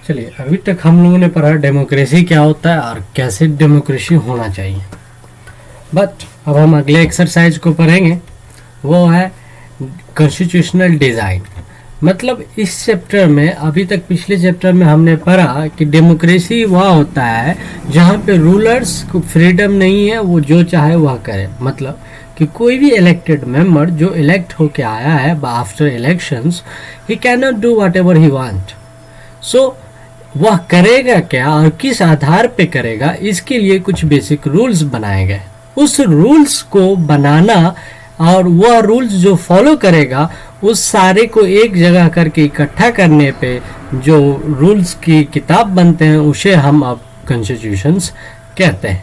चलिए, अभी तक हम लोगों ने पढ़ा डेमोक्रेसी क्या होता है और कैसे डेमोक्रेसी होना चाहिए। बट अब हम अगले एक्सरसाइज को पढ़ेंगे, वो है कॉन्स्टिट्यूशनल डिज़ाइन। मतलब इस चैप्टर में, अभी तक पिछले चैप्टर में हमने पढ़ा कि डेमोक्रेसी वह होता है जहाँ पे रूलर्स को फ्रीडम नहीं है, वो जो चाहे वह करे। मतलब कि कोई भी इलेक्टेड मेंबर जो इलेक्ट होके आया है after elections, he can not do whatever he want. So वह करेगा क्या और किस आधार पे करेगा, इसके लिए कुछ बेसिक रूल्स बनाए गए। उस रूल्स को बनाना और वह रूल्स जो फॉलो करेगा, उस सारे को एक जगह करके इकट्ठा करने पे जो रूल्स की किताब बनते हैं, उसे हम अब कॉन्स्टिट्यूशंस कहते हैं।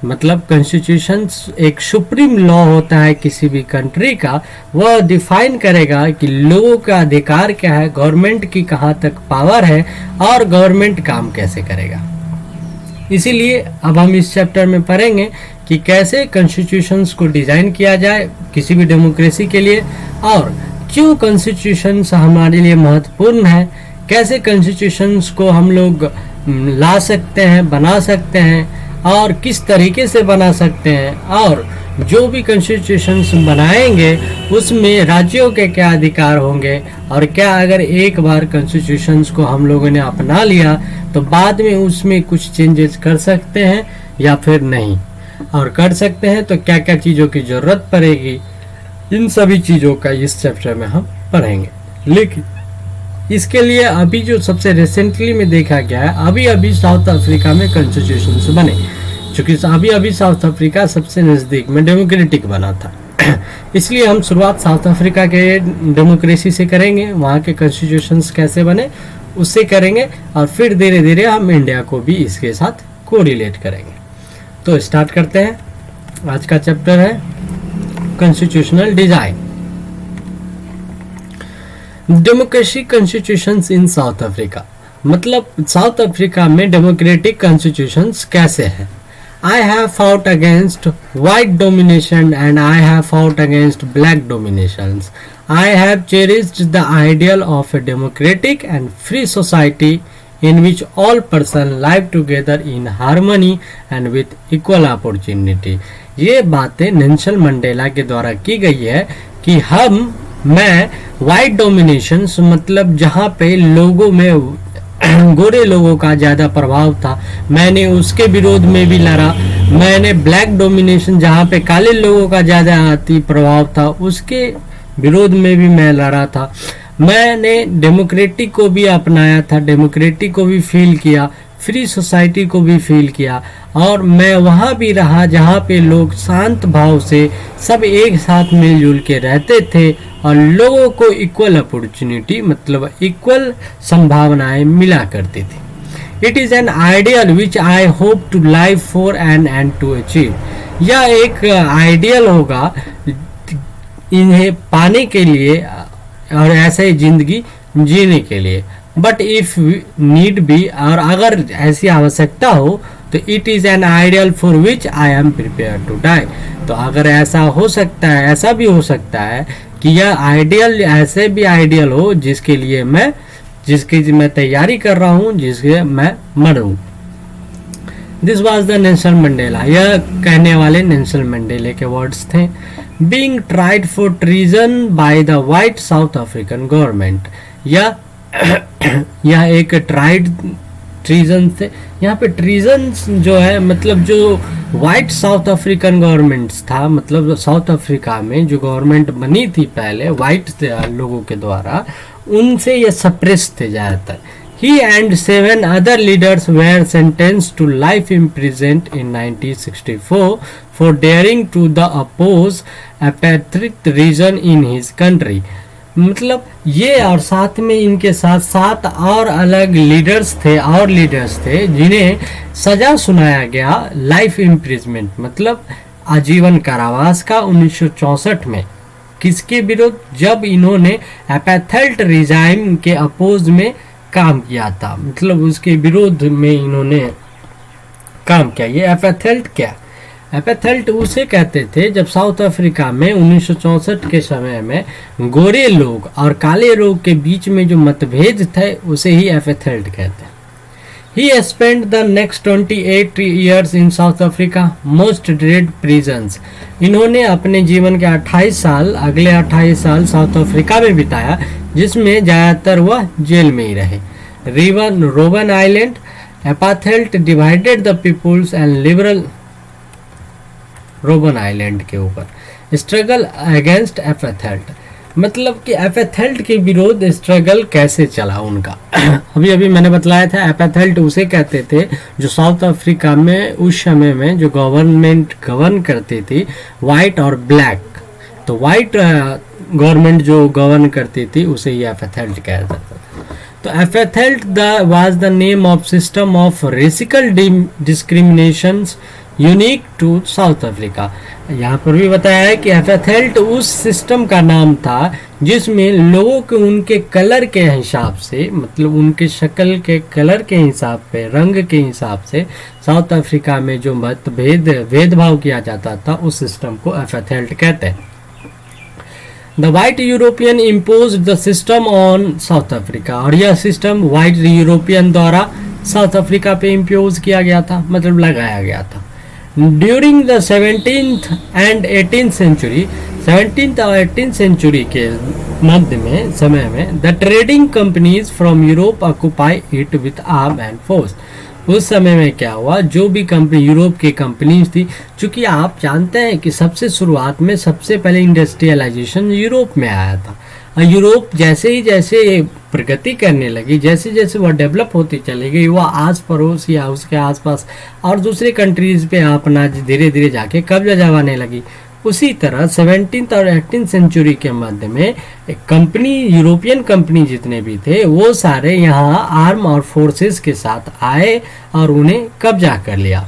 मतलब कॉन्स्टिट्यूशंस एक सुप्रीम लॉ होता है किसी भी कंट्री का। वह डिफाइन करेगा कि लोगों का अधिकार क्या है, गवर्नमेंट की कहाँ तक पावर है और गवर्नमेंट काम कैसे करेगा। इसीलिए अब हम इस चैप्टर में पढ़ेंगे कि कैसे कॉन्स्टिट्यूशंस को डिज़ाइन किया जाए किसी भी डेमोक्रेसी के लिए, और क्यों कॉन्स्टिट्यूशंस हमारे लिए महत्वपूर्ण है, कैसे कॉन्स्टिट्यूशंस को हम लोग ला सकते हैं, बना सकते हैं और किस तरीके से बना सकते हैं, और जो भी कॉन्स्टिट्यूशंस बनाएंगे उसमें राज्यों के क्या अधिकार होंगे, और क्या अगर एक बार कॉन्स्टिट्यूशंस को हम लोगों ने अपना लिया तो बाद में उसमें कुछ चेंजेस कर सकते हैं या फिर नहीं, और कर सकते हैं तो क्या क्या चीज़ों की ज़रूरत पड़ेगी। इन सभी चीज़ों का इस चैप्टर में हम पढ़ेंगे। लेकिन इसके लिए अभी जो सबसे रिसेंटली में देखा गया है, अभी अभी साउथ अफ्रीका में कॉन्स्टिट्यूशंस बने, क्योंकि अभी अभी साउथ अफ्रीका सबसे नज़दीक में डेमोक्रेटिक बना था। इसलिए हम शुरुआत साउथ अफ्रीका के डेमोक्रेसी से करेंगे, वहाँ के कॉन्स्टिट्यूशंस कैसे बने उससे करेंगे, और फिर धीरे धीरे हम इंडिया को भी इसके साथ कोरिलेट करेंगे। तो स्टार्ट करते हैं। आज का चैप्टर है कॉन्स्टिट्यूशनल डिज़ाइन। डेमोक्रेसी कॉन्स्टिट्यूशंस इन साउथ अफ्रीका। मतलब साउथ अफ्रीका में डेमोक्रेटिक कॉन्स्टिट्यूशंस कैसे हैं। I have fought against white domination and I have fought against black dominations. I have cherished the ideal of a democratic and free society in which all persons live together in harmony and with equal opportunity. ये बातें Nelson Mandela के द्वारा की गई है कि मैं white डोमिनेशंस, मतलब जहाँ पे लोगों में गोरे लोगों का ज़्यादा प्रभाव था, मैंने उसके विरोध में भी लड़ा। मैंने ब्लैक डोमिनेशन, जहाँ पे काले लोगों का ज़्यादा प्रभाव था, उसके विरोध में भी मैं लड़ा था। मैंने डेमोक्रेटिक को भी अपनाया था, डेमोक्रेटिक को भी फील किया, फ्री सोसाइटी को भी फील किया, और मैं वहाँ भी रहा जहाँ पे लोग शांत भाव से सब एक साथ मिलजुल के रहते थे और लोगों को इक्वल अपॉर्चुनिटी, मतलब इक्वल संभावनाएं मिला करती थी। It is an ideal which I hope to live for and to achieve. यह एक आइडियल होगा इन्हें पाने के लिए और ऐसे ही जिंदगी जीने के लिए। बट इफ नीड बी, और अगर ऐसी आवश्यकता हो तो it is an ideal for which I am prepare to die. तो अगर ऐसा हो सकता है, ऐसा भी हो सकता है कि यह आइडियल ऐसे भी आइडियल हो जिसकी मैं तैयारी कर रहा हूँ, जिसके मैं मरूँ। This was the Nelson Mandela. यह कहने वाले नेल्सन मंडेले के वर्ड्स थे। Being tried for treason by the white South African government. यह एक ट्राइड ट्रीजन थे। यहाँ पे ट्रीजन जो है, मतलब जो वाइट साउथ अफ्रीकन गवर्नमेंट्स था, मतलब साउथ अफ्रीका में जो गवर्नमेंट बनी थी पहले वाइट लोगों के द्वारा, उनसे ये सप्रेस थे ज़्यादातर। He and 7 other leaders were sentenced to life imprisonment in 1964 for daring to oppose apartheid regime in his country. मतलब ये, और साथ में इनके साथ 7 और अलग लीडर्स थे जिन्हें सजा सुनाया गया लाइफ इम्प्रिजमेंट, मतलब आजीवन कारावास का 1964 में। किसके विरुद्ध? जब इन्होंने एपार्थाइड रिजाइम के अपोज में काम किया था, मतलब उसके विरोध में इन्होंने काम किया। ये एपार्थाइड क्या? एपेथेल्ट उसे कहते थे जब साउथ अफ्रीका में 1964 के समय में गोरे लोग और काले लोग के बीच में जो मतभेद थे उसे ही एपेथेल्ट कहते हैं। He spent the next 28 years in South Africa, most dread prisons. इन्होंने अपने जीवन के 28 साल, अगले 28 साल साउथ अफ्रीका में बिताया, जिसमें ज़्यादातर वह जेल में ही रहे। Robben Island, apartheid divided the peoples and liberal Robben Island के ऊपर स्ट्रगल अगेंस्ट एपाथेल्ट, मतलब कि एपेथेल्ट के विरोध स्ट्रगल कैसे चला उनका। अभी अभी मैंने बतलाया था एपेथेल्ट उसे कहते थे जो साउथ अफ्रीका में उस समय में जो गवर्नमेंट गवर्न करती थी वाइट और ब्लैक, तो वाइट गवर्नमेंट जो गवर्न करती थी उसे ही एपेथेल्ट कहते थे। तो apartheid was the name of system of racial discriminations unique to South Africa. यहाँ पर भी बताया है कि एपेथेल्ट उस सिस्टम का नाम था जिसमें लोगों को उनके कलर के हिसाब से, मतलब उनके शक्ल के कलर के हिसाब पे, रंग के हिसाब से साउथ अफ्रीका में जो भेदभाव किया जाता था उस सिस्टम को एपेथेल्ट कहते हैं। The white European impose the system on south Africa, और यह सिस्टम वाइट यूरोपियन द्वारा साउथ अफ्रीका पे इम्पोज किया गया था, मतलब लगाया गया था। During the 17th and 18th century, 17th और 18th सेंचुरी के मध्य में समय में the trading companies from Europe occupy it with arm and force. उस समय में क्या हुआ, जो भी कंपनी यूरोप की कंपनीज थी, चूंकि आप जानते हैं कि सबसे शुरुआत में सबसे पहले इंडस्ट्रियलाइजेशन यूरोप में आया था, और यूरोप जैसे ही जैसे प्रगति करने लगी, जैसे जैसे वह डेवलप होती चली गई, वह आस पड़ोस या उसके आसपास और दूसरे कंट्रीज पे अपना धीरे धीरे जाके कब्जा जमाने लगी। उसी तरह 17th और 18th सेंचुरी के मध्य में एक कंपनी, यूरोपियन कंपनी जितने भी थे वो सारे यहाँ आर्म और फोर्सेस के साथ आए और उन्हें कब्जा कर लिया।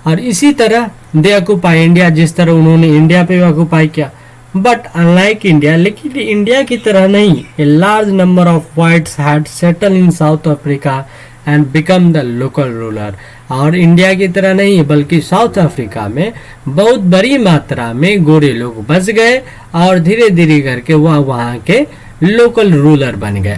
और इसी तरह दे ऑक्यूपाई इंडिया, जिस तरह उन्होंने इंडिया पे ऑक्यूपाई किया, बट अनलाइक इंडिया, लेकिन इंडिया की तरह नहीं, a large number of whites had settle in South Africa and become the local ruler. और इंडिया की तरह नहीं बल्कि साउथ अफ्रीका में बहुत बड़ी मात्रा में गोरे लोग बस गए और धीरे धीरे करके वह वहाँ के लोकल रूलर बन गए।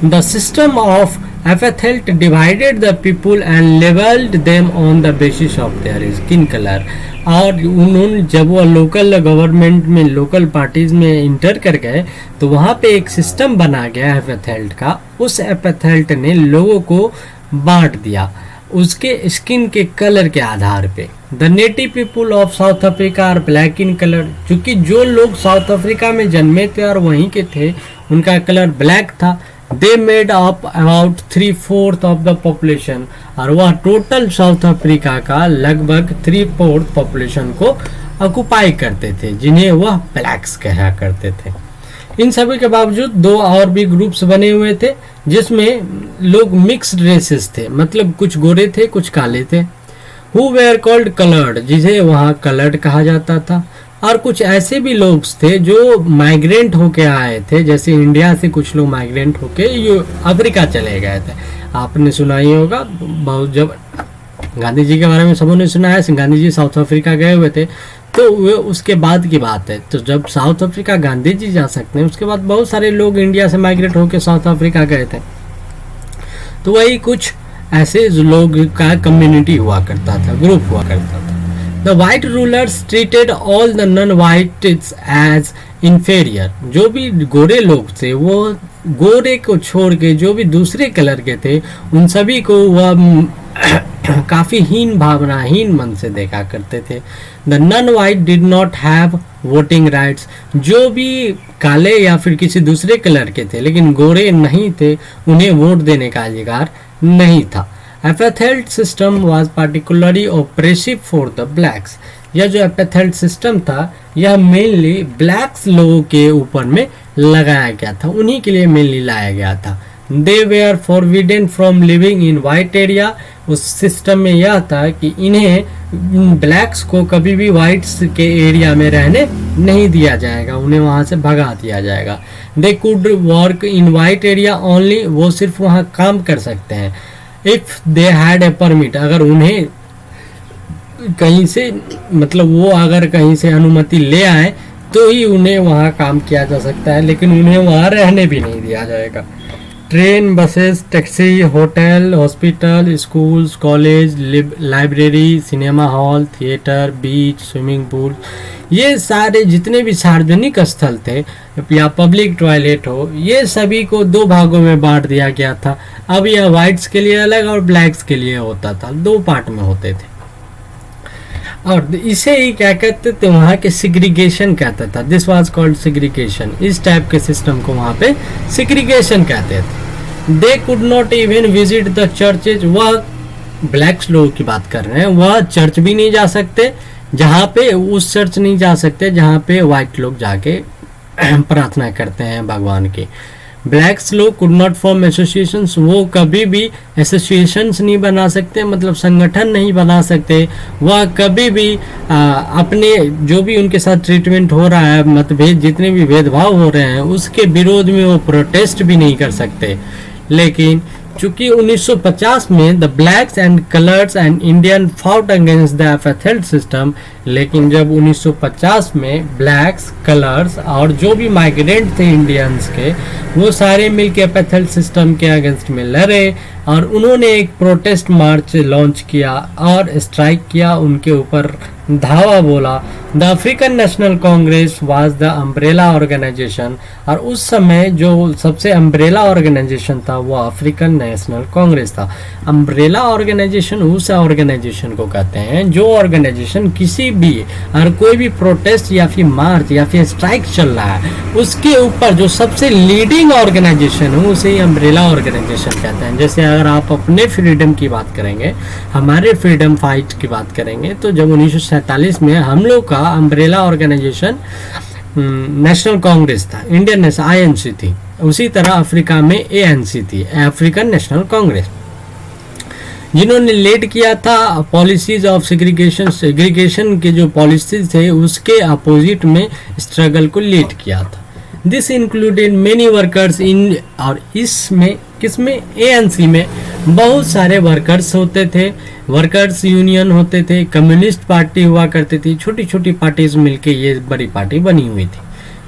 The system of apartheid divided the people and levelled them on the basis of their skin colour. और उन्होंने जब वो लोकल गवर्नमेंट में, लोकल पार्टीज में इंटर कर गए तो वहाँ पे एक सिस्टम बना गया एपेथेल्ट का। उस एपेथेल्ट ने लोगों को बांट दिया उसके स्किन के कलर के आधार पे। The native people of South Africa are black in colour, क्योंकि जो लोग साउथ अफ्रीका में जन्मे थे और वहीं के थे उनका कलर ब्लैक था। They made up about 3/4 of the population, और वह टोटल साउथ अफ्रीका का लगभग 3/4 पॉपुलेशन को ऑक्युपाई करते थे, जिन्हें वह ब्लैक्स कहा करते थे। इन सभी के बावजूद दो और भी ग्रुप्स बने हुए थे जिसमें लोग मिक्स्ड रेसेस थे, मतलब कुछ गोरे थे कुछ काले थे। हु वेयर कॉल्ड कलर्ड, जिसे वहाँ कलर्ड कहा जाता था। और कुछ ऐसे भी लोग थे जो माइग्रेंट होके आए थे, जैसे इंडिया से कुछ लोग माइग्रेंट होके अफ्रीका चले गए थे। आपने सुना ही होगा बहुत, जब गांधी जी के बारे में सबों ने सुना है, गांधी जी साउथ अफ्रीका गए हुए थे, तो वो उसके बाद की बात है। तो जब साउथ अफ्रीका गांधी जी जा सकते हैं, उसके बाद बहुत सारे लोग इंडिया से माइग्रेट होकर साउथ अफ्रीका गए थे। तो वही कुछ ऐसे लोग का कम्युनिटी हुआ करता था, ग्रुप हुआ करता था। The white rulers treated all the non white as inferior. जो भी गोरे लोग थे वो गोरे को छोड़ के जो भी दूसरे कलर के थे उन सभी को वह काफी हीन भावना, हीन मन से देखा करते थे। The non white did not have voting rights. जो भी काले या फिर किसी दूसरे कलर के थे लेकिन गोरे नहीं थे, उन्हें वोट देने का अधिकार नहीं था। Apartheid system was particularly oppressive for the blacks. यह जो एपेथेल्ट सिस्टम था यह मेनली ब्लैक्स लोगों के ऊपर में लगाया गया था, उन्हीं के लिए मेनली लाया गया था। They were forbidden from living in white area. उस सिस्टम में यह था कि इन्हें ब्लैक्स को कभी भी वाइट्स के एरिया में रहने नहीं दिया जाएगा, उन्हें वहाँ से भगा दिया जाएगा। They could work in white area only, वो सिर्फ वहाँ काम कर सकते हैं। If they had a permit, अगर उन्हें कहीं से मतलब वो अगर कहीं से अनुमति ले आए तो ही उन्हें वहाँ काम किया जा सकता है, लेकिन उन्हें वहाँ रहने भी नहीं दिया जाएगा। Train, buses, taxi, hotel, hospital, schools, college, library, cinema hall, theatre, beach, swimming pool, ये सारे जितने भी सार्वजनिक स्थल थे या पब्लिक टॉयलेट हो, ये सभी को दो भागों में बांट दिया गया था। अब यह वाइट्स के लिए अलग और ब्लैक्स के लिए होता था, दो पार्ट में होते थे। और इसे ही क्या कहते थे, वहाँ के सिग्रीगेशन कहता था। This was called segregation. इस टाइप के सिस्टम को वहाँ पे सिग्रीगेशन कहते थे। They could not even visit the churches. वह ब्लैक्स लोगों की बात कर रहे हैं, वह चर्च भी नहीं जा सकते, जहाँ पे उस चर्च नहीं जा सकते जहाँ पे वाइट लोग जाके प्रार्थना करते हैं भगवान की। ब्लैक्स लोग कुड नॉट फॉर्म एसोसिएशंस। वो कभी भी एसोसिएशंस नहीं बना सकते, मतलब संगठन नहीं बना सकते। वह कभी भी अपने जो भी उनके साथ ट्रीटमेंट हो रहा है, मतभेद जितने भी भेदभाव हो रहे हैं उसके विरोध में वो प्रोटेस्ट भी नहीं कर सकते। लेकिन चूंकि 1950 में the blacks and colours and Indian fought against the apartheid system, लेकिन जब 1950 में ब्लैक्स, कलर्स और जो भी माइग्रेंट थे इंडियंस के, वो सारे मिलकर एपेथेल्ट सिस्टम के अगेंस्ट में लड़े और उन्होंने एक प्रोटेस्ट मार्च लॉन्च किया और स्ट्राइक किया, उनके ऊपर धावा बोला। The African National Congress was the umbrella organisation. और उस समय जो सबसे अम्ब्रेला ऑर्गेनाइजेशन था वो अफ्रीकन नेशनल कांग्रेस था। अम्ब्रेला ऑर्गेनाइजेशन उस ऑर्गेनाइजेशन को कहते हैं जो ऑर्गेनाइजेशन किसी भी और कोई भी प्रोटेस्ट या फिर मार्च या फिर स्ट्राइक चल रहा है उसके ऊपर जो सबसे लीडिंग ऑर्गेनाइजेशन हो उसे अम्ब्रेला ऑर्गेनाइजेशन कहते हैं। जैसे अगर आप अपने फ्रीडम की बात करेंगे, हमारे फ्रीडम फाइट की बात करेंगे, तो जब 1947 में हम लोग का अम्ब्रेला ऑर्गेनाइजेशन नेशनल कांग्रेस था, इंडियन नेशनल आईएनसी थी। उसी तरह अफ्रीका में एएनसी थी, अफ्रीकन नेशनल कांग्रेस, जिन्होंने लीड किया था पॉलिसीज ऑफ सेग्रीगेशन के जो पॉलिसीज थे उसके अपोजिट में स्ट्रगल को लीड किया था। This included many workers in, और इसमें किसमें, एएनसी में बहुत सारे वर्कर्स होते थे, वर्कर्स यूनियन होते थे, कम्युनिस्ट पार्टी हुआ करती थी, छोटी छोटी पार्टीज मिलके ये बड़ी पार्टी बनी हुई थी।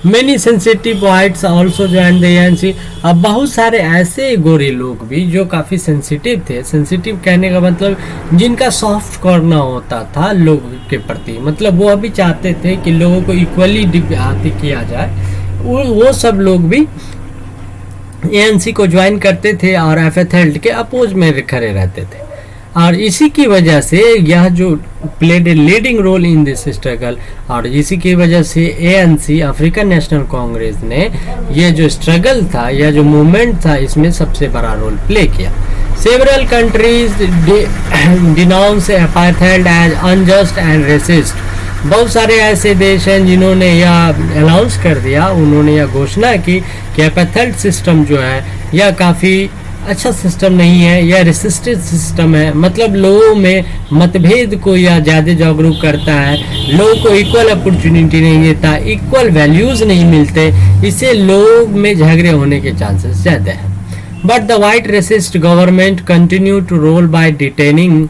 Many sensitive whites also joined the ANC. अब बहुत सारे ऐसे गोरे लोग भी जो काफ़ी सेंसिटिव थे, सेंसिटिव कहने का मतलब जिनका सॉफ्ट कॉर्नर होता था लोगों के प्रति, मतलब वो अभी चाहते थे कि लोगों को इक्वली किया जाए, वो सब लोग भी एएनसी को ज्वाइन करते थे और एपेथेल्ट के अपोज में खड़े रहते थे। और इसी की वजह से यह जो played a leading role in this struggle, और इसी की वजह से एएनसी अफ्रीकन नेशनल कांग्रेस ने ये जो स्ट्रगल था या जो मूवमेंट था इसमें सबसे बड़ा रोल प्ले किया। Several countries denounce apartheid as unjust and racist. बहुत सारे ऐसे देश हैं जिन्होंने यह अनाउंस कर दिया, उन्होंने यह घोषणा की कि एपेथेल्ट सिस्टम जो है यह काफ़ी अच्छा सिस्टम नहीं है, यह रेसिस्टेड सिस्टम है, मतलब लोगों में मतभेद को यह ज़्यादा जागरूक करता है, लोगों को इक्वल अपॉर्चुनिटी नहीं देता, इक्वल वैल्यूज़ नहीं मिलते, इससे लोग में झगड़े होने के चांसेस ज़्यादा हैं। But the white racist government continue to rule by detaining,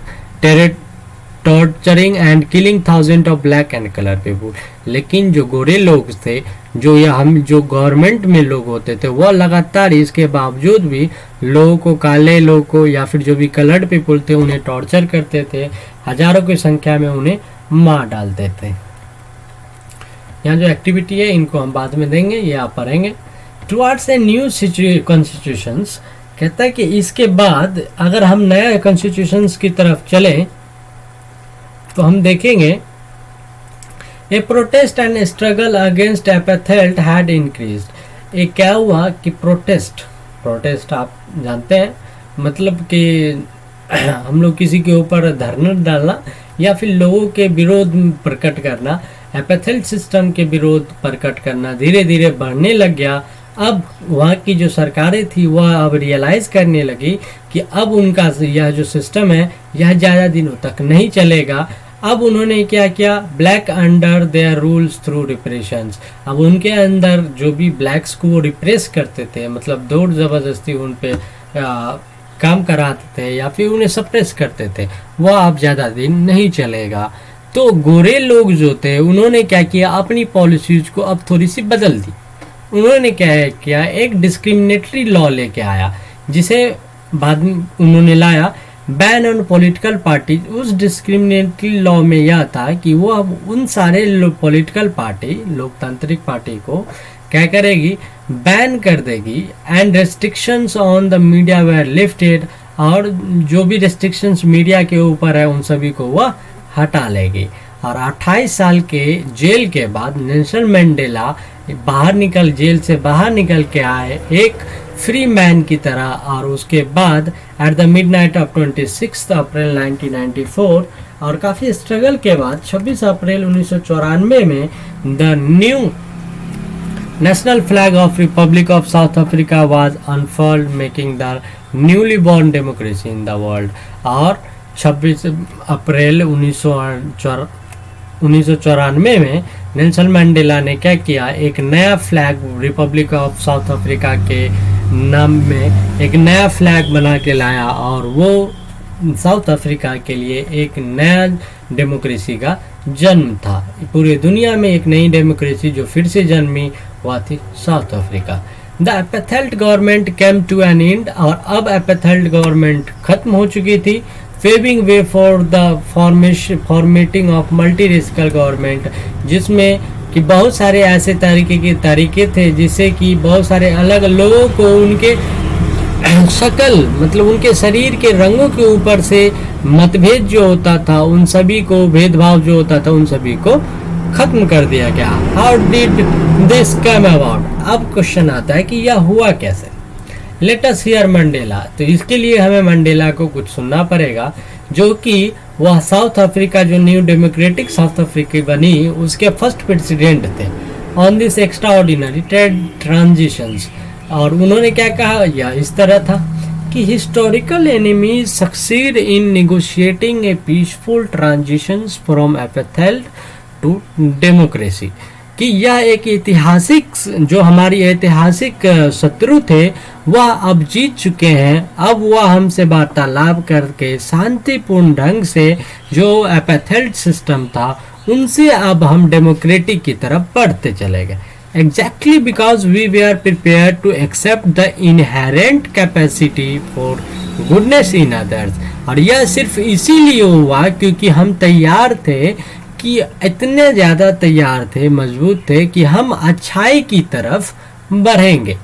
torturing and killing thousand of black and colour people. लेकिन जो गोरे लोग थे, जो गवर्नमेंट में लोग होते थे, वह लगातार इसके बावजूद भी लोगों को, काले लोगों को या फिर जो भी कलर्ड पीपुल थे उन्हें टॉर्चर करते थे, हजारों की संख्या में उन्हें मार डालते थे। यहाँ जो एक्टिविटी है इनको हम बाद में देंगे, ये आप पढ़ेंगे। टुवर्ड्स ए न्यू कॉन्स्टिट्यूशंस, कहता है कि इसके बाद अगर हम नया कॉन्स्टिट्यूशंस की तरफ चलें तो हम देखेंगे a protest and struggle against apartheid had increased. एक क्या हुआ कि प्रोटेस्ट आप जानते हैं, मतलब कि हम लोग किसी के ऊपर धरना डालना या फिर लोगों के विरोध प्रकट करना, एपेथेल्ट सिस्टम के विरोध प्रकट करना धीरे धीरे बढ़ने लग गया। अब वहाँ की जो सरकारें थी वह अब रियलाइज़ करने लगी कि अब उनका यह जो सिस्टम है यह ज़्यादा दिनों तक नहीं चलेगा। अब उन्होंने क्या किया, black under their rules through repressions. अब उनके अंदर जो भी ब्लैक्स को वो रिप्रेस करते थे, मतलब जोर ज़बरदस्ती उन पे काम कराते थे या फिर उन्हें सप्रेस करते थे, वह अब ज़्यादा दिन नहीं चलेगा। तो गोरे लोग जो थे उन्होंने क्या किया, अपनी पॉलिसीज को अब थोड़ी सी बदल दी। उन्होंने क्या किया, एक डिस्क्रिमिनेटरी लॉ लेके आया, जिसे बाद में उन्होंने लाया बैन ऑन पॉलिटिकल पार्टी। उस डिस्क्रिमिनेटरी लॉ में यह था कि वो अब उन सारे पॉलिटिकल पार्टी, लोकतांत्रिक पार्टी को क्या करेगी, बैन कर देगी। And restrictions on the media were lifted, और जो भी रेस्ट्रिक्शंस मीडिया के ऊपर है उन सभी को वह हटा लेगी। और 28 साल के जेल के बाद नेल्सन मंडेला जेल से बाहर निकल के आए एक फ्री मैन की तरह। और उसके बाद एट द मिडनाइट ऑफ 26 अप्रैल 1994, और काफ़ी स्ट्रगल के बाद 26 अप्रैल 1994 में the new national flag of Republic of South Africa was unfurled, making the newly born democracy in the world. और 26 अप्रैल 1994 में नेल्सन मंडेला ने क्या किया, एक नया flag Republic of South Africa के नाम में एक नया फ्लैग बना के लाया, और वो साउथ अफ्रीका के लिए एक नया डेमोक्रेसी का जन्म था। पूरी दुनिया में एक नई डेमोक्रेसी जो फिर से जन्मी हुआ थी South Africa. The apartheid government came to an end, और अब एपेथेल्ट गवर्नमेंट खत्म हो चुकी थी। Paving way for the formatting of multi racial government, जिसमें कि बहुत सारे ऐसे तरीके थे जिससे कि बहुत सारे अलग लोगों को उनके शक्ल, मतलब उनके शरीर के रंगों के ऊपर से मतभेद जो होता था, उन सभी को भेदभाव जो होता था उन सभी को खत्म कर दिया गया। How did this come about? अब क्वेश्चन आता है कि यह हुआ कैसे। Let us here Mandela. तो इसके लिए हमें मंडेला को कुछ सुनना पड़ेगा, जो कि वह साउथ अफ्रीका, जो न्यू डेमोक्रेटिक साउथ अफ्रीका बनी, उसके फर्स्ट प्रेसिडेंट थे on this extraordinary transitions. और उन्होंने क्या कहा, यह इस तरह था कि historical enemies succeed in negotiating a peaceful transitions from apartheid to democracy, कि यह एक ऐतिहासिक, जो हमारी ऐतिहासिक शत्रु थे वह अब जीत चुके हैं। अब वह हमसे वार्तालाप करके शांतिपूर्ण ढंग से जो एपेथेल्ट सिस्टम था उनसे अब हम डेमोक्रेटिक की तरफ बढ़ते चले गए। Exactly because we were are prepare to accept the inherent capacity for goodness in others. और यह सिर्फ इसीलिए हुआ क्योंकि हम तैयार थे, कि इतने ज़्यादा तैयार थे, मजबूत थे कि हम अच्छाई की तरफ बढ़ेंगे।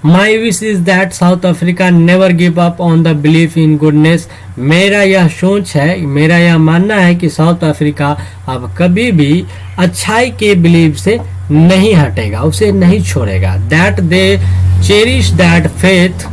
My wish is that south Africa never give up on the belief in goodness. मेरा यह सोच है, मेरा यह मानना है कि साउथ अफ्रीका अब कभी भी अच्छाई के बिलीव से नहीं हटेगा, उसे नहीं छोड़ेगा। That they cherish that faith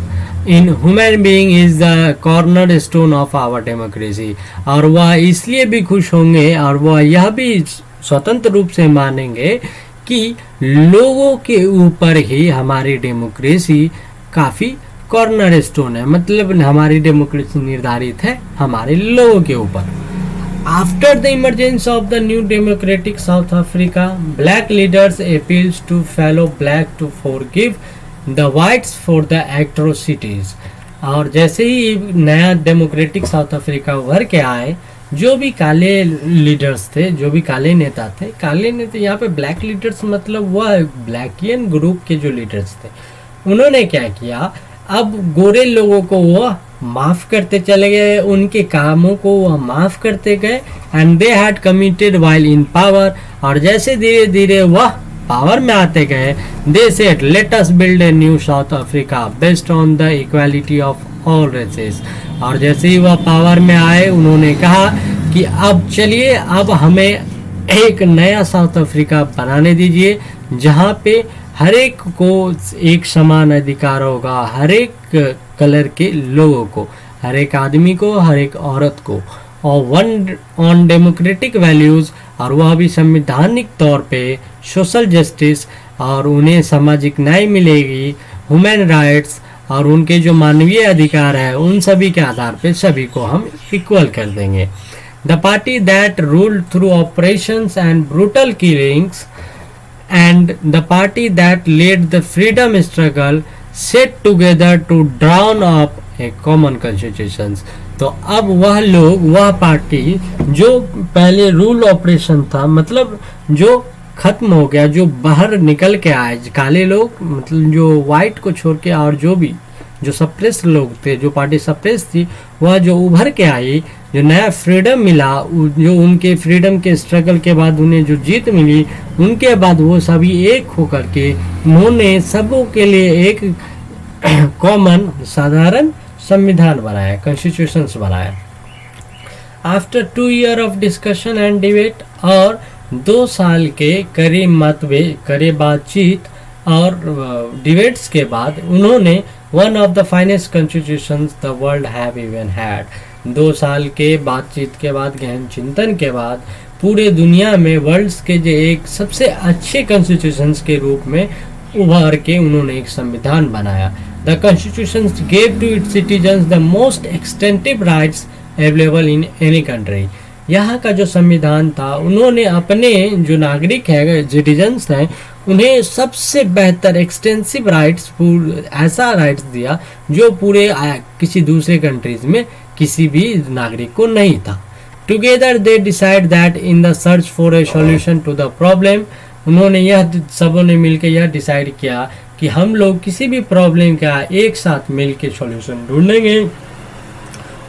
in human being is the corner stone of our democracy. और वह इसलिए भी खुश होंगे और वह यह भी स्वतंत्र रूप से मानेंगे कि लोगों के ऊपर ही हमारी डेमोक्रेसी काफ़ी कॉर्नर स्टोन है, मतलब हमारी डेमोक्रेसी निर्धारित है हमारे लोगों के ऊपर। After the emergence of the new democratic South Africa, black leaders appeals to fellow black to forgive the whites for the atrocities. और जैसे ही नया डेमोक्रेटिक साउथ अफ्रीका उभर के आए, जो भी काले लीडर्स थे, जो भी काले नेता थे, यहाँ पे ब्लैक लीडर्स मतलब वह ब्लैकियन ग्रुप के जो लीडर्स थे, उन्होंने क्या किया, अब गोरे लोगों को वह माफ़ करते चले गए, उनके कामों को वह माफ़ करते गए। And they had committed while in power. और जैसे धीरे धीरे वह पावर में आते गए, they said let us build a new South Africa based on the equality of all races. और जैसे ही वह पावर में आए, उन्होंने कहा कि अब चलिए, अब हमें एक नया साउथ अफ्रीका बनाने दीजिए जहाँ पे हर एक को एक समान अधिकार होगा, हर एक कलर के लोगों को, हर एक आदमी को, हर एक औरत को, और वन ऑन डेमोक्रेटिक वैल्यूज़, और वह भी संवैधानिक तौर पे सोशल जस्टिस, और उन्हें सामाजिक न्याय मिलेगी, ह्यूमन राइट्स, और उनके जो मानवीय अधिकार है उन सभी के आधार पे सभी को हम इक्वल कर देंगे। The party that ruled through operations and brutal killings and the party that led the freedom struggle set together to drown up a common constitutions. तो अब वह लोग, वह पार्टी जो पहले रूल ऑपरेशन था, मतलब जो खत्म हो गया, जो बाहर निकल के आए काले लोग, मतलब जो वाइट को छोड़ के, और जो भी जो सप्रेस लोग थे, जो पार्टी सप्रेस थी, वह जो उभर के आई, जो नया फ्रीडम मिला, जो उनके फ्रीडम के स्ट्रगल के बाद उन्हें जो जीत मिली, उनके बाद वो सभी एक होकर के उन्होंने सबों के लिए एक कॉमन साधारण संविधान बनाया, कॉन्स्टिट्यूशंस बनाया। After 2 years of discussion and debate, और 2 साल के करीब मतभेद, करीब बातचीत और डिबेट्स के बाद उन्होंने one of the finest constitutions the world have even had. 2 साल के बातचीत के बाद, गहन चिंतन के बाद, पूरे दुनिया में वर्ल्ड्स के जो एक सबसे अच्छे कॉन्स्टिट्यूशंस के रूप में उभर के उन्होंने एक संविधान बनाया। The constitution gave to its citizens the most extensive rights available in any country. यहाँ का जो संविधान था, उन्होंने अपने जो नागरिक है, सिटीजन्स हैं, उन्हें सबसे बेहतर एक्सटेंसिव राइट्स, ऐसा राइट्स दिया जो पूरे किसी दूसरे कंट्रीज में किसी भी नागरिक को नहीं था। Together they decide that in the search for a solution to the problem, उन्होंने यह, सबों ने मिलकर यह डिसाइड किया कि हम लोग किसी भी प्रॉब्लम का एक साथ मिलकर सॉल्यूशन ढूंढेंगे।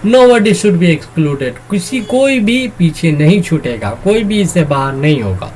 Nobody should be excluded, कोई भी पीछे नहीं छूटेगा, कोई भी इससे बाहर नहीं होगा।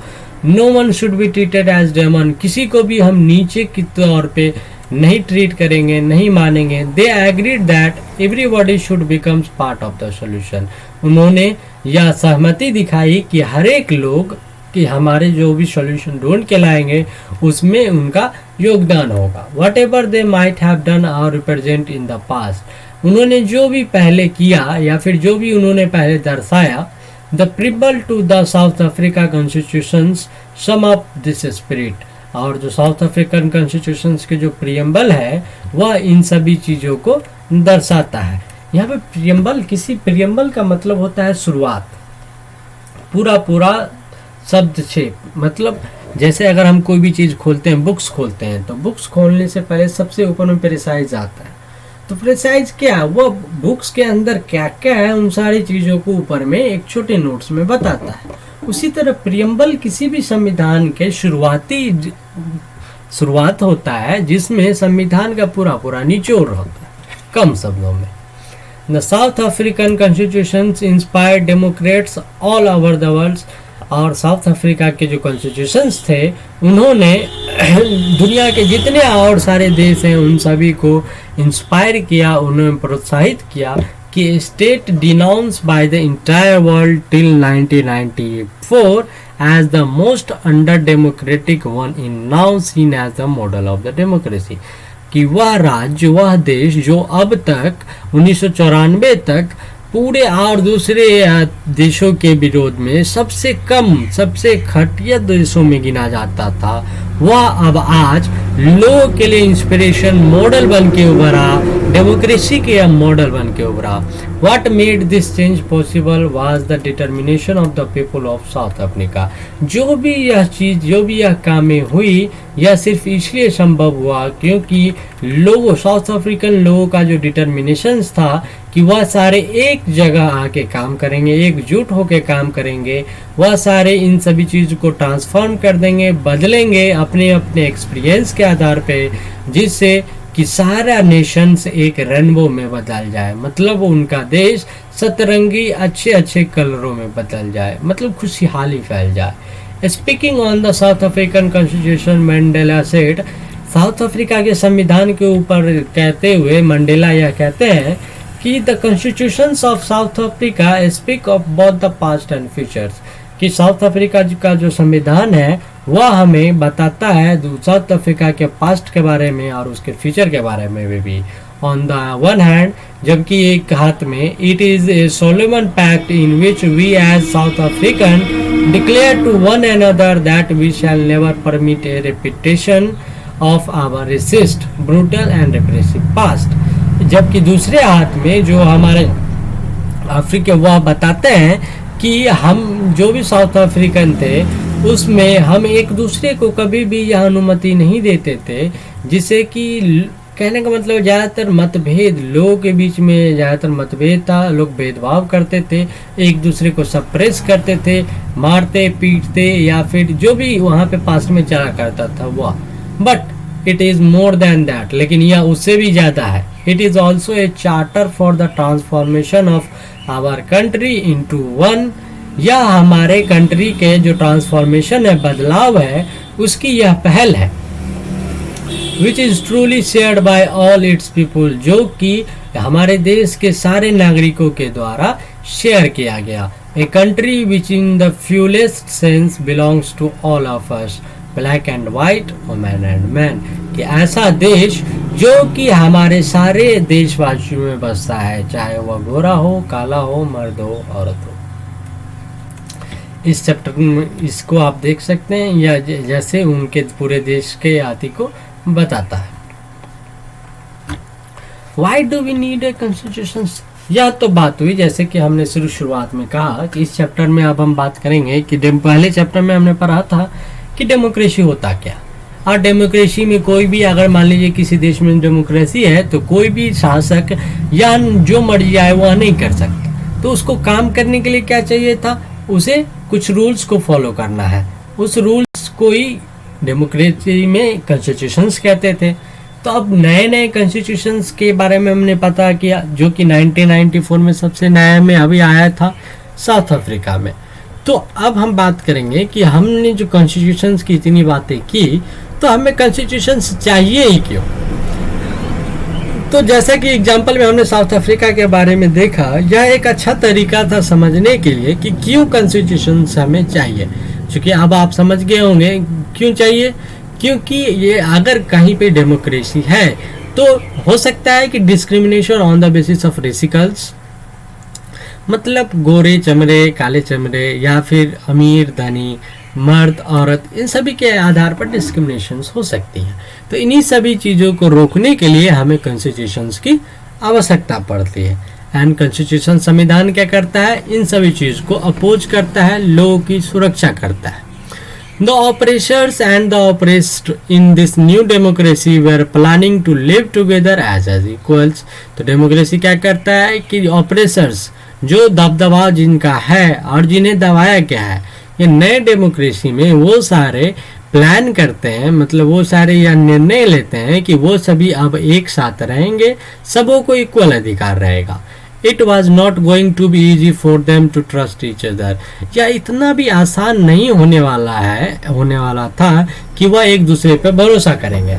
No one should be treated as demon, किसी को भी हम नीचे के तौर पे नहीं ट्रीट करेंगे, नहीं मानेंगे। They agreed that everybody should become part of the solution, उन्होंने यह सहमति दिखाई कि हर एक लोग, कि हमारे जो भी सॉल्यूशन ढूंढ के लाएंगे उसमें उनका योगदान होगा। Whatever they might have done or represent in the past, उन्होंने जो भी पहले किया या फिर जो भी उन्होंने पहले दर्शाया, the preamble to the South Africa constitutions sum up this spirit, और जो साउथ अफ्रीकन कॉन्स्टिट्यूशंस के जो प्रियम्बल है वह इन सभी चीज़ों को दर्शाता है। यहाँ पे प्रियम्बल, किसी प्रियम्बल का मतलब होता है शुरुआत, पूरा शब्द छेप, मतलब जैसे अगर हम कोई भी चीज़ खोलते हैं, बुक्स खोलते हैं, तो बुक्स खोलने से पहले सबसे ऊपर में प्रेसाइज आता है। तो प्रेसाइज क्या है, वो बुक्स के अंदर क्या क्या है उन सारी चीज़ों को ऊपर में एक छोटे नोट्स में बताता है। उसी तरह प्रियम्बल किसी भी संविधान के शुरुआत होता है, जिसमें संविधान का पूरा निचोड़ होता है, कम शब्दों में। The south African constitution inspired Democrats all over the world, और साउथ अफ्रीका के जो कॉन्स्टिट्यूशंस थे, उन्होंने दुनिया के जितने और सारे देश हैं उन सभी को इंस्पायर किया, उन्हें प्रोत्साहित किया कि state denounce by the entire world till 1994 as the most undemocratic one in now seen as the model of the democracy, कि वह राज्य, वह देश जो अब तक 1994 तक पूरे और दूसरे देशों के विरोध में सबसे कम, सबसे घटिया देशों में गिना जाता था, वह अब आज लोगों के लिए इंस्पिरेशन मॉडल बन के उभरा, डेमोक्रेसी के मॉडल बन के उभरा। What made this change possible was the determination of the people of South Africa. जो भी यह चीज़, जो भी यह कामें हुई, यह सिर्फ इसलिए संभव हुआ क्योंकि लोगों, साउथ अफ्रीकन लोगों का जो डिटर्मिनेशन था कि वह सारे एक जगह आके काम करेंगे, एकजुट होके काम करेंगे, वह सारे इन सभी चीज़ को ट्रांसफॉर्म कर देंगे, बदलेंगे अपने अपने एक्सपीरियंस के आधार पे, जिससे कि सारा नेशंस एक रेनबो में बदल जाए, मतलब उनका देश सतरंगी अच्छे अच्छे कलरों में बदल जाए, मतलब खुशहाली फैल जाए। Speaking on the south African constitution, Mandela said, south Africa के संविधान के ऊपर कहते हुए मंडेला यह कहते हैं कि the constitutions of South Africa speak of both the past and futures, कि साउथ अफ्रीका का जो संविधान है वह हमें बताता है साउथ अफ्रीका के पास्ट के बारे में और उसके फ्यूचर के बारे में भी। ऑन द वन हैंड, जबकि एक हाथ में, it is a solemn pact in which we as South African declare to one another that we shall never permit a repetition of our racist brutal and repressive past. जबकि दूसरे हाथ में जो हमारे अफ्रीका, वह बताते हैं कि हम जो भी साउथ अफ्रीकन थे उसमें हम एक दूसरे को कभी भी यह अनुमति नहीं देते थे जिससे कि कहने का मतलब ज़्यादातर मतभेद, लोगों के बीच में ज़्यादातर मतभेद था, लोग भेदभाव करते थे, एक दूसरे को सप्रेस करते थे, मारते पीटते या फिर जो भी वहाँ पे पास में चला करता था वो। But it is more than that, लेकिन यह उससे भी ज़्यादा है। It is also a charter for the transformation of our country into one. यह हमारे कंट्री के जो ट्रांसफॉर्मेशन है, बदलाव है, उसकी यह पहल है। Which is truly shared by all it's people, जो कि हमारे देश के सारे नागरिकों के द्वारा शेयर किया गया। A country which in the fullest sense belongs to all of us, black and white, women and man. कि ऐसा देश जो कि हमारे सारे देशवासियों में बसता है, चाहे वह गोरा हो, काला हो, मर्द हो, औरत हो। इस चैप्टर में इसको आप देख सकते हैं, या जैसे उनके पूरे देश के आदि को बताता है। Why do we need a constitution? यह तो बात हुई जैसे कि हमने शुरुआत में कहा कि इस चैप्टर में अब हम बात करेंगे कि पहले चैप्टर में हमने पढ़ा था कि डेमोक्रेसी होता क्या। और डेमोक्रेसी में कोई भी, अगर मान लीजिए किसी देश में डेमोक्रेसी है तो कोई भी शासक या जो मर्जी आए वह नहीं कर सकता। तो उसको काम करने के लिए क्या चाहिए था, उसे कुछ रूल्स को फॉलो करना है। उस रूल्स को ही डेमोक्रेसी में कॉन्स्टिट्यूशंस कहते थे। तो अब नए नए कॉन्स्टिट्यूशंस के बारे में हमने पता किया, जो कि 1994 में सबसे नया में अभी आया था साउथ अफ्रीका में। तो अब हम बात करेंगे कि हमने जो कॉन्स्टिट्यूशंस की इतनी बातें की, तो हमें कॉन्स्टिट्यूशंस चाहिए ही क्यों। तो जैसा कि एग्जाम्पल में हमने साउथ अफ्रीका के बारे में देखा, यह एक अच्छा तरीका था समझने के लिए कि क्यों कॉन्स्टिट्यूशन हमें चाहिए। क्योंकि अब आप समझ गए होंगे क्यों चाहिए, क्योंकि ये अगर कहीं पे डेमोक्रेसी है तो हो सकता है कि discrimination on the basis of racials, मतलब गोरे चमड़े, काले चमड़े, या फिर अमीर धनी, मर्द औरत, इन सभी के आधार पर डिस्क्रिमिनेशन हो सकती है। तो इन्हीं सभी चीज़ों को रोकने के लिए हमें कॉन्स्टिट्यूशंस की आवश्यकता पड़ती है। एंड कॉन्स्टिट्यूशन संविधान क्या करता है, इन सभी चीज़ को अपोज करता है, लोगों की सुरक्षा करता है। The oppressors and the oppressed in this new democracy were planning to live together as equals. तो डेमोक्रेसी क्या करता है कि ऑपरेसर्स, जो दबदबा जिनका है और जिन्हें दबाया गया है, ये नए डेमोक्रेसी में वो सारे प्लान करते हैं, मतलब वो सारे यह निर्णय लेते हैं कि वो सभी अब एक साथ रहेंगे, सबों को इक्वल अधिकार रहेगा। It was not going to be easy for them to trust each other. या इतना भी आसान नहीं होने वाला था कि वह एक दूसरे पर भरोसा करेंगे।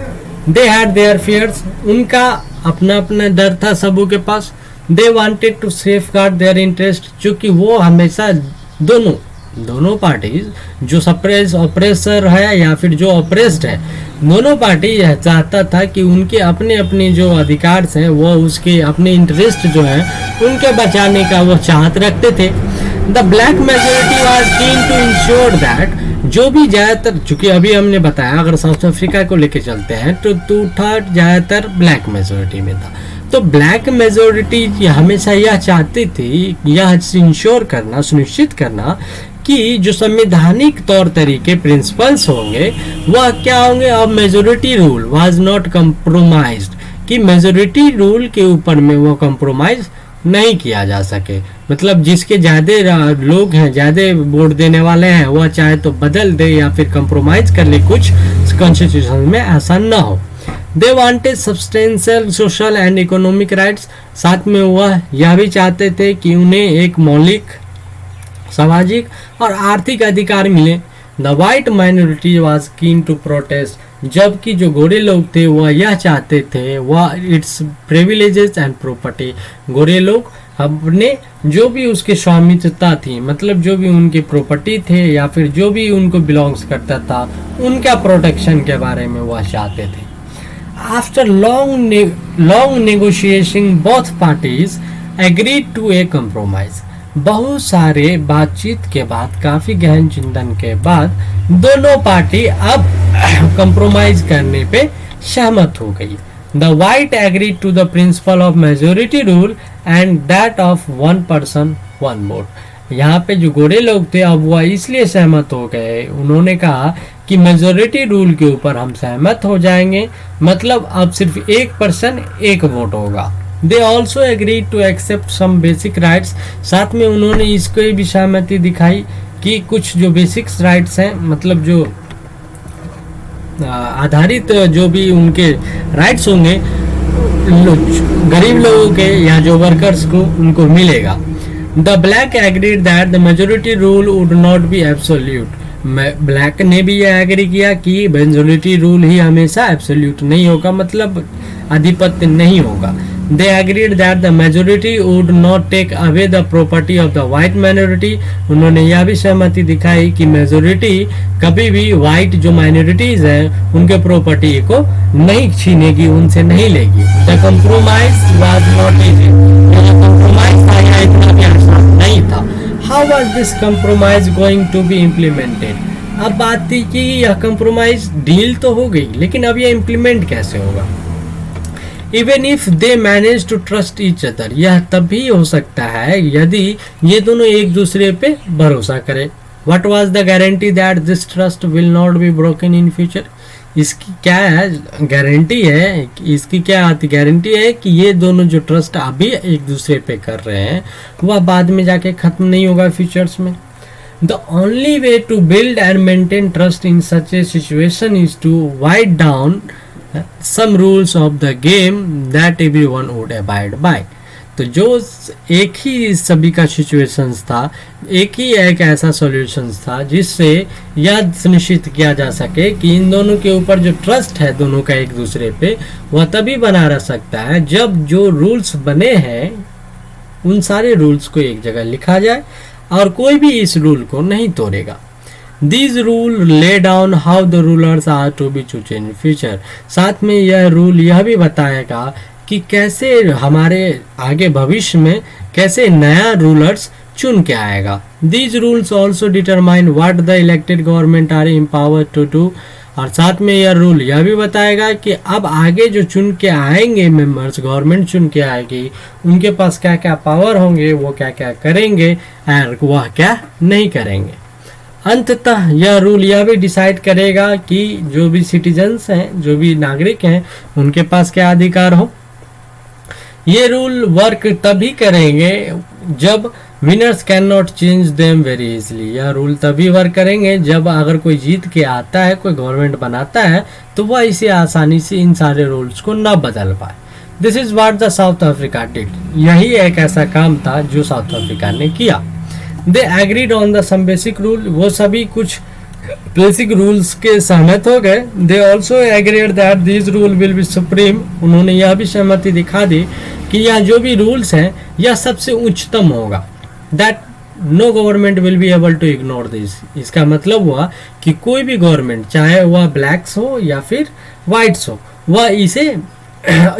दे हैड देयर फियर्स, उनका अपना अपना डर था सबों के पास। They wanted to safeguard their interest, क्योंकि वो हमेशा दोनों पार्टीज, जो ऑपरेसर है या फिर जो ऑपरेस्ड है, दोनों पार्टी यह चाहता था कि उनके अपने अपने जो अधिकार हैं, वो उसके अपने इंटरेस्ट जो है उनके बचाने का वो चाहत रखते थे। The black majority was keen to ensure that, जो भी ज़्यादातर, चूंकि अभी हमने बताया अगर साउथ अफ्रीका को लेके चलते हैं तो 2/3 ज़्यादातर ब्लैक मेजोरिटी में था। तो ब्लैक मेजोरिटी हमेशा यह चाहती थी, यह इंश्योर करना, सुनिश्चित करना कि जो संवैधानिक तौर तरीके प्रिंसिपल्स होंगे वह क्या होंगे। अब majority rule was not compromised, कि मेजोरिटी रूल के ऊपर में वो कम्प्रोमाइज नहीं किया जा सके। मतलब जिसके ज़्यादा लोग हैं, ज़्यादा वोट देने वाले हैं, वह चाहे तो बदल दे या फिर कम्प्रोमाइज कर ले कुछ कॉन्स्टिट्यूशन में, ऐसा ना हो। They wanted substantial social and economic rights, साथ में वह यह भी चाहते थे कि उन्हें एक मौलिक सामाजिक और आर्थिक अधिकार मिले। The white minority was keen to protest, जबकि जो गोरे लोग थे वह यह चाहते थे, वह इट्स प्रिविलेजेस एंड प्रॉपर्टी, गोरे लोग अपने जो भी उसके स्वामित्वता थी, मतलब जो भी उनकी प्रॉपर्टी थे या फिर जो भी उनको बिलोंग्स करता था, उनका प्रोटेक्शन के बारे में वह चाहते थे। After long negotiation both parties agreed to a compromise, बहुत सारे बातचीत के बाद, काफी गहन चिंतन के बाद दोनों पार्टी अब कंप्रोमाइज करने पे सहमत हो गई। The white agreed to the principle of majority rule and that of 1 person 1 vote। यहाँ पे जो गोरे लोग थे अब वह इसलिए सहमत हो गए, उन्होंने कहा कि कि मेजोरिटी रूल के ऊपर हम सहमत हो जाएंगे, मतलब अब सिर्फ एक पर्सन एक वोट होगा। They also agree to accept some basic rights, साथ में उन्होंने इसको भी सहमति दिखाई कि कुछ जो बेसिक राइट्स हैं, मतलब जो आधारित जो भी उनके राइट्स होंगे गरीब लोगों के या जो वर्कर्स को उनको मिलेगा। The black agreed that the majority rule would not be absolute, black ने भी यह एग्री किया कि मेजोरिटी रूल ही हमेशा एब्सोल्यूट नहीं होगा, मतलब आधिपत्य नहीं होगा। They agreed that the majority would not take away the property of the white minority, उन्होंने यह भी सहमति दिखाई कि मेजोरिटी कभी भी व्हाइट जो माइनॉरिटीज हैं उनके प्रॉपर्टी को नहीं छीनेगी, उनसे नहीं लेगी। The compromise was not easy, ये compromise था यह इतना भी आसान नहीं था। How was this compromise going to be implemented? अब बात थी कि यह compromise डील तो हो गई, लेकिन अब यह implement कैसे होगा। Even if they manage to trust each other, यह तभी हो सकता है यदि ये दोनों एक दूसरे पे भरोसा करें। What was the guarantee that this trust will not be broken in future? इसकी क्या है गारंटी है, इसकी क्या आती गारंटी है कि ये दोनों जो ट्रस्ट अभी एक दूसरे पे कर रहे हैं वह बाद में जाके खत्म नहीं होगा फ्यूचर्स में। The only way to build and maintain trust in such a situation is to write down some rules of the game that everyone would abide by। तो जो एक ही सभी का सिचुएशंस था, एक ही एक ऐसा सॉल्यूशंस था जिससे यह सुनिश्चित किया जा सके कि इन दोनों के ऊपर जो ट्रस्ट है दोनों का एक दूसरे पे वह तभी बना रह सकता है जब जो रूल्स बने हैं उन सारे रूल्स को एक जगह लिखा जाए और कोई भी इस रूल को नहीं तोड़ेगा। These rule lay down how the rulers are to be chosen in future। साथ में यह रूल यह भी बताएगा कि कैसे हमारे आगे भविष्य में कैसे नया रूलर्स चुन के आएगा। These rules also determine what the elected government are empowered to do। और साथ में यह रूल यह भी बताएगा कि अब आगे जो चुन के आएंगे मेंबर्स, गवर्नमेंट चुन के आएगी, उनके पास क्या क्या पावर होंगे, वो क्या क्या करेंगे और वह क्या नहीं करेंगे। अंततः यह रूल यह भी डिसाइड करेगा कि जो भी सिटीजन्स हैं, जो भी नागरिक हैं, उनके पास क्या अधिकार हो। ये रूल वर्क तभी करेंगे जब winners can not change them very easily. यह रूल तभी वर्क करेंगे जब अगर कोई जीत के आता है, कोई गवर्नमेंट बनाता है, तो वह इसे आसानी से इन सारे रूल्स को न बदल पाए। This is what the South Africa did. यही एक ऐसा काम था जो साउथ अफ्रीका ने किया। They agreed on the some basic rule, वो सभी कुछ बेसिक रूल्स के सहमत हो गए। They also agreed that this rule will be supreme, उन्होंने यह भी सहमति दिखा दी कि यह जो भी रूल्स हैं यह सबसे उच्चतम होगा। That no government will be able to ignore this. इसका मतलब हुआ कि कोई भी गवर्नमेंट, चाहे वह ब्लैक्स हो या फिर वाइट्स हो, वह इसे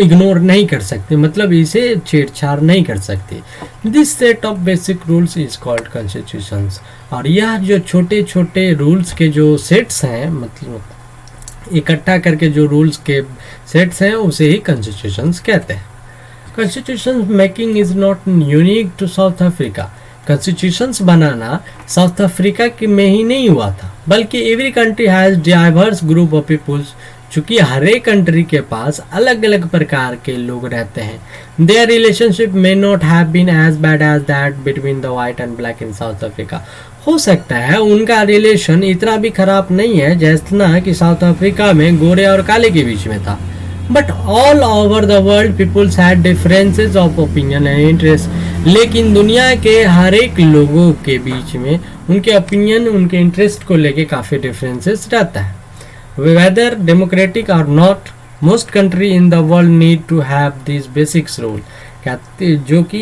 इग्नोर नहीं कर सकते, मतलब इसे छेड़छाड़ नहीं कर सकते। This set of basic rules is called constitutions. और यह जो छोटे छोटे रूल्स के जो सेट्स हैं, मतलब इकट्ठा करके जो रूल्स के सेट्स हैं, उसे ही कॉन्स्टिट्यूशंस कहते हैं। Constitution making is not unique to South Africa. Constitutions बनाना साउथ अफ्रीका के में ही नहीं हुआ था, बल्कि every country has diverse group of peoples. चूंकि हर एक कंट्री के पास अलग अलग प्रकार के लोग रहते हैं। Their relationship may not have been as bad as that between the white and black in South Africa. हो सकता है उनका रिलेशन इतना भी खराब नहीं है जितना कि साउथ अफ्रीका में गोरे और काले के बीच में था। But all over the world peoples had differences of opinion and interest. लेकिन दुनिया के हर एक लोगों के बीच में उनके ओपिनियन, उनके इंटरेस्ट को लेके काफ़ी डिफरेंसेस रहता है। Whether democratic or not, most country in the world need to have these basics rule। कहते जो कि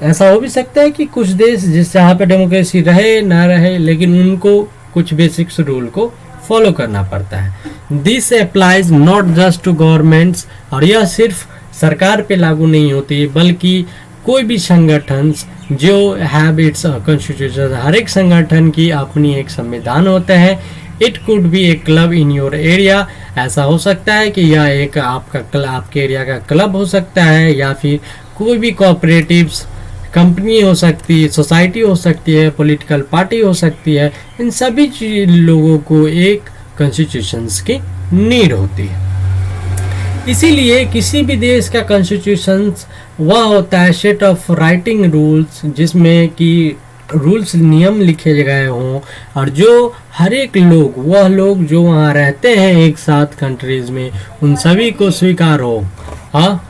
ऐसा हो भी सकता है कि कुछ देश जिस जहाँ पे डेमोक्रेसी रहे ना रहे, लेकिन उनको कुछ बेसिक्स रूल को फॉलो करना पड़ता है। This applies not just to governments, और यह सिर्फ सरकार पे लागू नहीं होती बल्कि कोई भी संगठन जो हैव इट्स कॉन्स्टिट्यूशन। हर एक संगठन की अपनी एक संविधान होता है। It could be A club in your area. ऐसा हो सकता है कि यह एक आपके एरिया का क्लब हो सकता है, या फिर कोई भी कोऑपरेटिव्स कंपनी हो सकती है, सोसाइटी हो सकती है, पॉलिटिकल पार्टी हो सकती है। इन सभी लोगों को एक कॉन्स्टिट्यूशंस की नीड होती है। इसीलिए किसी भी देश का कॉन्स्टिट्यूशन वह होता है सेट ऑफ राइटिंग रूल्स, जिसमें कि रूल्स नियम लिखे गए हों और जो हर एक लोग, वह लोग जो वहाँ रहते हैं एक साथ कंट्रीज में, उन सभी को स्वीकार हो। हाँ,